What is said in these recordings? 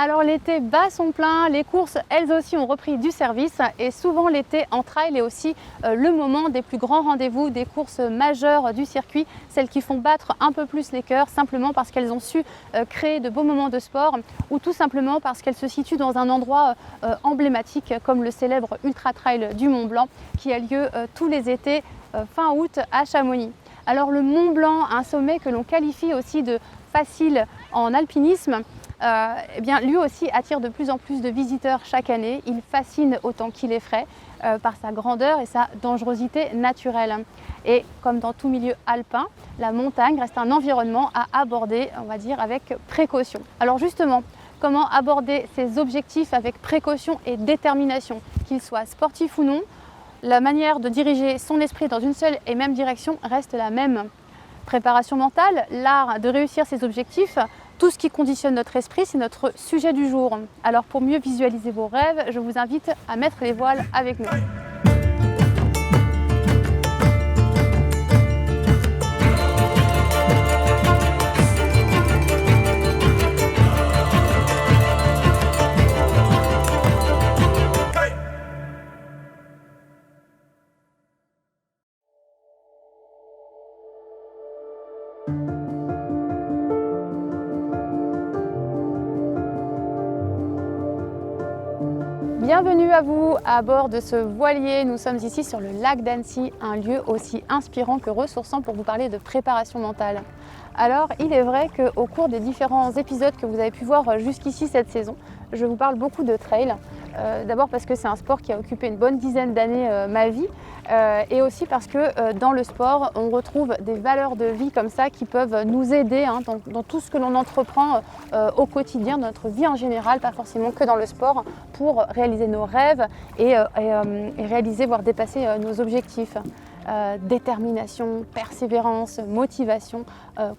Alors l'été bat son plein, les courses elles aussi ont repris du service et souvent l'été en trail est aussi le moment des plus grands rendez-vous, des courses majeures du circuit, celles qui font battre un peu plus les cœurs simplement parce qu'elles ont su créer de beaux moments de sport ou tout simplement parce qu'elles se situent dans un endroit emblématique comme le célèbre Ultra Trail du Mont Blanc qui a lieu tous les étés fin août à Chamonix. Alors le Mont Blanc, un sommet que l'on qualifie aussi de facile en alpinisme, eh bien, lui aussi attire de plus en plus de visiteurs chaque année. Il fascine autant qu'il effraie par sa grandeur et sa dangerosité naturelle. Et comme dans tout milieu alpin, la montagne reste un environnement à aborder, on va dire, avec précaution. Alors justement, comment aborder ces objectifs avec précaution et détermination, qu'ils soient sportifs ou non? La manière de diriger son esprit dans une seule et même direction reste la même. Préparation mentale, l'art de réussir ses objectifs, tout ce qui conditionne notre esprit, c'est notre sujet du jour. Alors pour mieux visualiser vos rêves, je vous invite à mettre les voiles avec nous. Bienvenue à vous à bord de ce voilier. Nous sommes ici sur le lac d'Annecy, un lieu aussi inspirant que ressourçant pour vous parler de préparation mentale. Alors, il est vrai qu'au cours des différents épisodes que vous avez pu voir jusqu'ici cette saison, je vous parle beaucoup de trail. D'abord parce que c'est un sport qui a occupé une bonne dizaine d'années ma vie et aussi parce que dans le sport, on retrouve des valeurs de vie comme ça qui peuvent nous aider dans tout ce que l'on entreprend au quotidien, dans notre vie en général, pas forcément que dans le sport, pour réaliser nos rêves et réaliser, voire dépasser nos objectifs. Détermination, persévérance, motivation,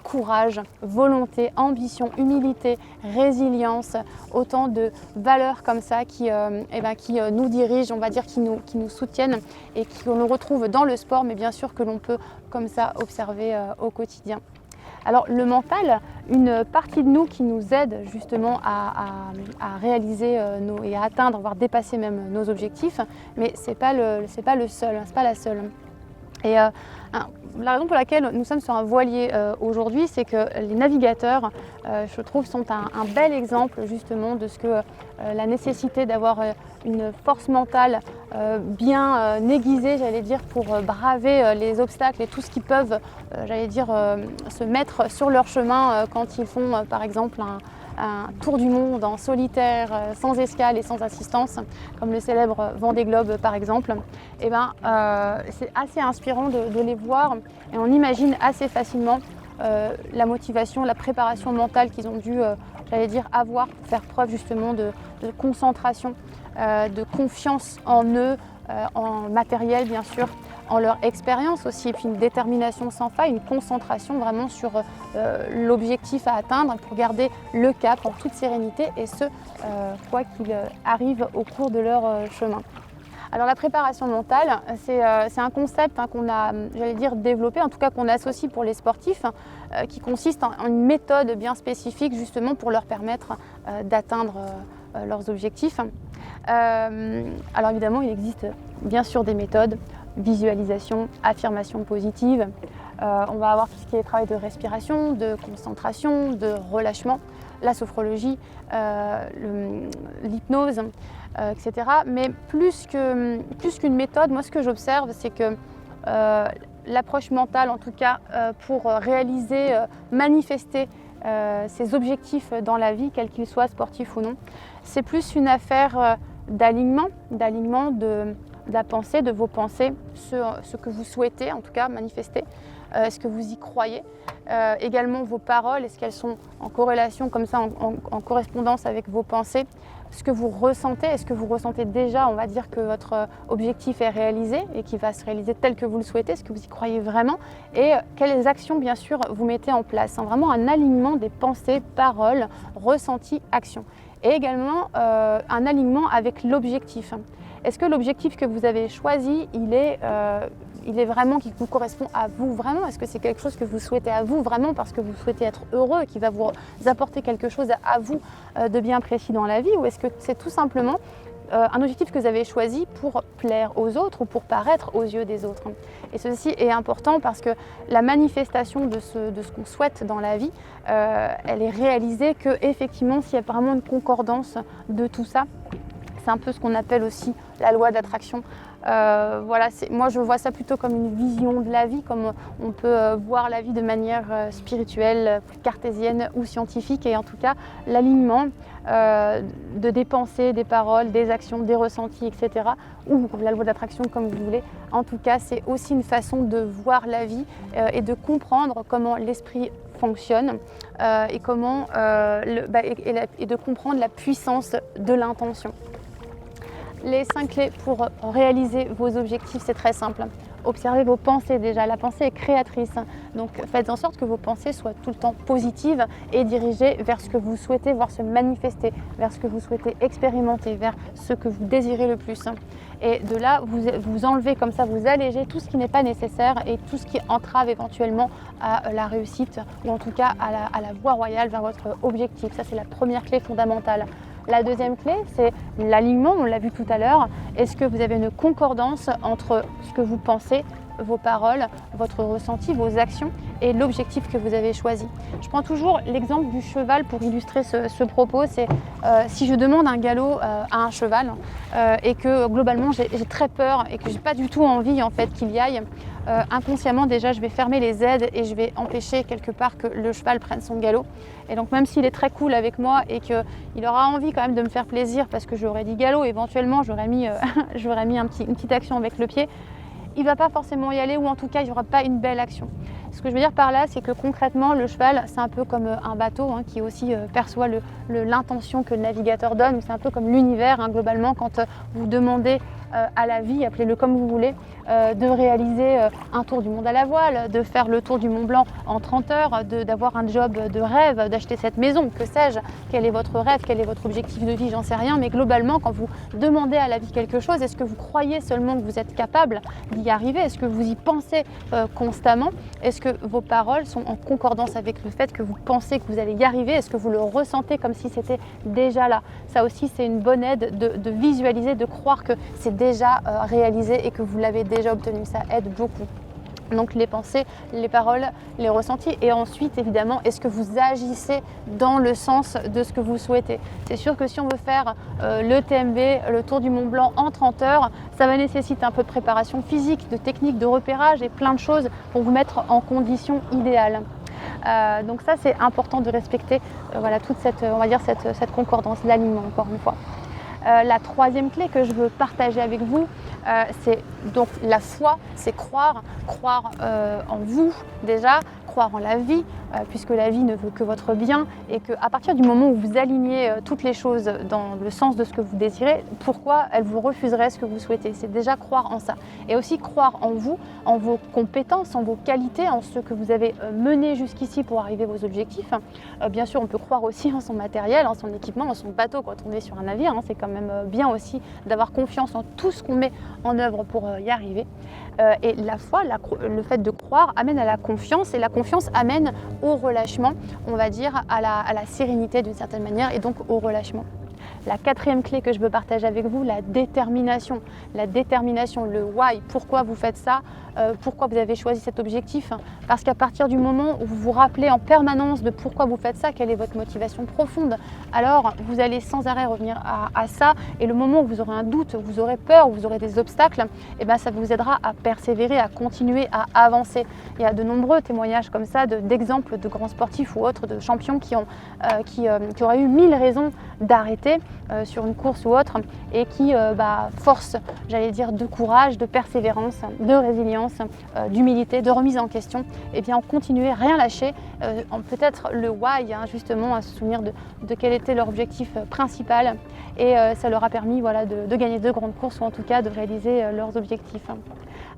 courage, volonté, ambition, humilité, résilience, autant de valeurs comme ça qui nous dirigent, on va dire, qui nous soutiennent et qu'on retrouve dans le sport, mais bien sûr que l'on peut comme ça observer au quotidien. Alors le mental, une partie de nous qui nous aide justement à réaliser et à atteindre, voire dépasser même nos objectifs, mais c'est pas la seule. Et la raison pour laquelle nous sommes sur un voilier aujourd'hui, c'est que les navigateurs, je trouve, sont un bel exemple justement de ce que la nécessité d'avoir une force mentale bien aiguisée, j'allais dire, pour braver les obstacles et tout ce qu'ils peuvent, se mettre sur leur chemin quand ils font, par exemple, un tour du monde en solitaire, sans escale et sans assistance, comme le célèbre Vendée Globe par exemple, c'est assez inspirant de les voir et on imagine assez facilement la motivation, la préparation mentale qu'ils ont dû, avoir pour faire preuve justement de concentration, de confiance en eux, en matériel bien sûr, en leur expérience aussi, et puis une détermination sans faille, une concentration vraiment sur l'objectif à atteindre pour garder le cap en toute sérénité et ce, quoi qu'il arrive au cours de leur chemin. Alors la préparation mentale, c'est un concept qu'on a, développé, en tout cas qu'on associe pour les sportifs, qui consiste en une méthode bien spécifique justement pour leur permettre d'atteindre leurs objectifs. Alors évidemment, il existe bien sûr des méthodes, visualisation, affirmation positive. On va avoir tout ce qui est travail de respiration, de concentration, de relâchement, la sophrologie, l'hypnose, etc. Mais plus qu'une méthode, moi ce que j'observe, c'est que l'approche mentale, en tout cas, pour réaliser, manifester ses objectifs dans la vie, quels qu'ils soient, sportifs ou non, c'est plus une affaire d'alignement de la pensée, de vos pensées, ce que vous souhaitez en tout cas manifester, est-ce que vous y croyez, également vos paroles, est-ce qu'elles sont en corrélation comme ça, en correspondance avec vos pensées, ce que vous ressentez, est-ce que vous ressentez déjà, on va dire, que votre objectif est réalisé et qu'il va se réaliser tel que vous le souhaitez, est-ce que vous y croyez vraiment et quelles actions bien sûr vous mettez en place, vraiment un alignement des pensées, paroles, ressentis, actions et également un alignement avec l'objectif. Est-ce que l'objectif que vous avez choisi, il est il est vraiment qui vous correspond à vous vraiment? Est-ce que c'est quelque chose que vous souhaitez à vous vraiment parce que vous souhaitez être heureux, qui va vous apporter quelque chose à vous de bien précis dans la vie? Ou est-ce que c'est tout simplement un objectif que vous avez choisi pour plaire aux autres ou pour paraître aux yeux des autres? Et ceci est important parce que la manifestation de ce qu'on souhaite dans la vie, elle est réalisée que effectivement s'il y a vraiment une concordance de tout ça, c'est un peu ce qu'on appelle aussi la loi d'attraction. Voilà, moi je vois ça plutôt comme une vision de la vie, comme on peut voir la vie de manière spirituelle, cartésienne ou scientifique. Et en tout cas, l'alignement des pensées, des paroles, des actions, des ressentis, etc. ou la loi d'attraction comme vous voulez. En tout cas, c'est aussi une façon de voir la vie et de comprendre comment l'esprit fonctionne et de comprendre la puissance de l'intention. Les 5 clés pour réaliser vos objectifs, c'est très simple. Observez vos pensées déjà. La pensée est créatrice. Donc faites en sorte que vos pensées soient tout le temps positives et dirigées vers ce que vous souhaitez voir se manifester, vers ce que vous souhaitez expérimenter, vers ce que vous désirez le plus. Et de là, vous enlevez comme ça, vous allégez tout ce qui n'est pas nécessaire et tout ce qui entrave éventuellement à la réussite ou en tout cas à la voie royale vers votre objectif. Ça, c'est la première clé fondamentale. La deuxième clé, c'est l'alignement, on l'a vu tout à l'heure. Est-ce que vous avez une concordance entre ce que vous pensez, vos paroles, votre ressenti, vos actions et l'objectif que vous avez choisi? Je prends toujours l'exemple du cheval pour illustrer ce propos. C'est si je demande un galop à un cheval et que globalement j'ai très peur et que j'ai pas du tout envie en fait qu'il y aille, inconsciemment déjà je vais fermer les aides et je vais empêcher quelque part que le cheval prenne son galop. Et donc même s'il est très cool avec moi et qu'il aura envie quand même de me faire plaisir parce que j'aurais dit galop, éventuellement j'aurais mis, une petite action avec le pied, il ne va pas forcément y aller ou en tout cas il n'y aura pas une belle action. Ce que je veux dire par là, c'est que concrètement le cheval c'est un peu comme un bateau qui aussi perçoit l'intention que le navigateur donne. C'est un peu comme l'univers globalement quand vous demandez à la vie, appelez-le comme vous voulez, de réaliser un tour du monde à la voile, de faire le tour du Mont Blanc en 30 heures, d'avoir un job de rêve, d'acheter cette maison, que sais-je, quel est votre rêve, quel est votre objectif de vie, j'en sais rien, mais globalement quand vous demandez à la vie quelque chose, est-ce que vous croyez seulement que vous êtes capable d'y arriver? Est-ce que vous y pensez constamment? Est-ce que vos paroles sont en concordance avec le fait que vous pensez que vous allez y arriver? Est-ce que vous le ressentez comme si c'était déjà là? Ça aussi c'est une bonne aide de visualiser, de croire que c'est déjà réalisé et que vous l'avez déjà obtenu. Ça aide beaucoup. Donc les pensées, les paroles, les ressentis et ensuite évidemment est-ce que vous agissez dans le sens de ce que vous souhaitez. C'est sûr que si on veut faire le TMB, le tour du Mont Blanc en 30 heures, ça va nécessiter un peu de préparation physique, de technique, de repérage et plein de choses pour vous mettre en condition idéale. Donc ça c'est important de respecter voilà, toute cette, on va dire cette concordance, l'alignement encore une fois. La troisième clé que je veux partager avec vous, c'est donc la foi, c'est croire en vous déjà, croire en la vie, puisque la vie ne veut que votre bien et qu'à partir du moment où vous alignez toutes les choses dans le sens de ce que vous désirez, pourquoi elle vous refuserait ce que vous souhaitez? C'est déjà croire en ça. Et aussi croire en vous, en vos compétences, en vos qualités, en ce que vous avez mené jusqu'ici pour arriver à vos objectifs. Bien sûr, on peut croire aussi en son matériel, en son équipement, en son bateau quand on est sur un navire. C'est quand même bien aussi d'avoir confiance en tout ce qu'on met en œuvre pour y arriver. Et la foi, le fait de croire amène à la confiance et la confiance amène au relâchement, on va dire à la sérénité d'une certaine manière et donc au relâchement. La quatrième clé que je veux partager avec vous, la détermination, le why, pourquoi vous faites ça, pourquoi vous avez choisi cet objectif. Parce qu'à partir du moment où vous vous rappelez en permanence de pourquoi vous faites ça, quelle est votre motivation profonde, alors vous allez sans arrêt revenir à ça et le moment où vous aurez un doute, vous aurez peur, vous aurez des obstacles, et ben ça vous aidera à persévérer, à continuer, à avancer. Il y a de nombreux témoignages comme ça d'exemples de grands sportifs ou autres, de champions qui auraient eu 1000 raisons d'arrêter sur une course ou autre et qui forcent, j'allais dire, de courage, de persévérance, de résilience, d'humilité, de remise en question, et bien on continuait, rien lâcher, peut-être le why, justement, à se souvenir de quel était leur objectif principal et ça leur a permis voilà, de gagner de grandes courses ou en tout cas de réaliser leurs objectifs.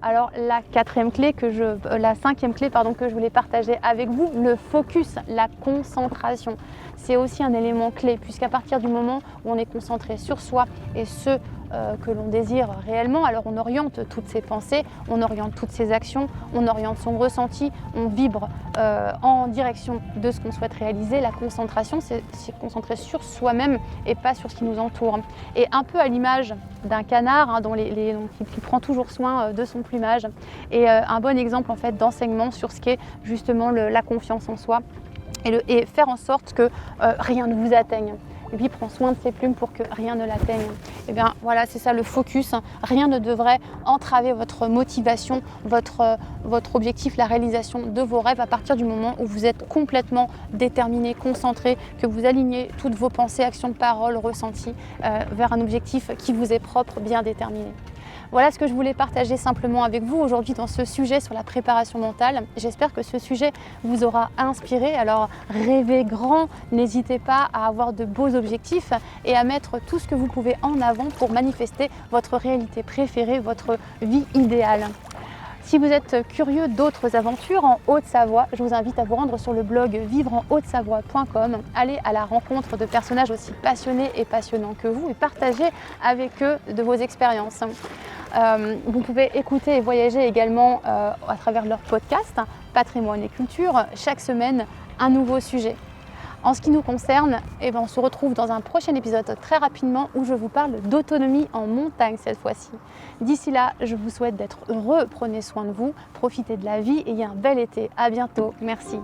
Alors la cinquième clé que je voulais partager avec vous, le focus, la concentration. C'est aussi un élément clé puisqu'à partir du moment où on est concentré sur soi et ce que l'on désire réellement, alors on oriente toutes ses pensées, on oriente toutes ses actions, on oriente son ressenti, on vibre en direction de ce qu'on souhaite réaliser. La concentration, c'est concentrer sur soi-même et pas sur ce qui nous entoure. Et un peu à l'image d'un canard qui prend toujours soin de son plumage. Et un bon exemple en fait d'enseignement sur ce qu'est justement la confiance en soi et faire en sorte que rien ne vous atteigne. Lui prend soin de ses plumes pour que rien ne l'atteigne. Et bien voilà, c'est ça le focus. Rien ne devrait entraver votre motivation, votre objectif, la réalisation de vos rêves à partir du moment où vous êtes complètement déterminé, concentré, que vous alignez toutes vos pensées, actions, paroles, ressentis vers un objectif qui vous est propre, bien déterminé. Voilà ce que je voulais partager simplement avec vous aujourd'hui dans ce sujet sur la préparation mentale. J'espère que ce sujet vous aura inspiré. Alors rêvez grand, n'hésitez pas à avoir de beaux objectifs et à mettre tout ce que vous pouvez en avant pour manifester votre réalité préférée, votre vie idéale. Si vous êtes curieux d'autres aventures en Haute-Savoie, je vous invite à vous rendre sur le blog vivreenhaute-savoie.com. Allez à la rencontre de personnages aussi passionnés et passionnants que vous et partagez avec eux de vos expériences. Vous pouvez écouter et voyager également à travers leur podcast Patrimoine et Culture. Chaque semaine, un nouveau sujet. En ce qui nous concerne, on se retrouve dans un prochain épisode très rapidement où je vous parle d'autonomie en montagne cette fois-ci. D'ici là, je vous souhaite d'être heureux, prenez soin de vous, profitez de la vie et ayez un bel été. À bientôt, merci.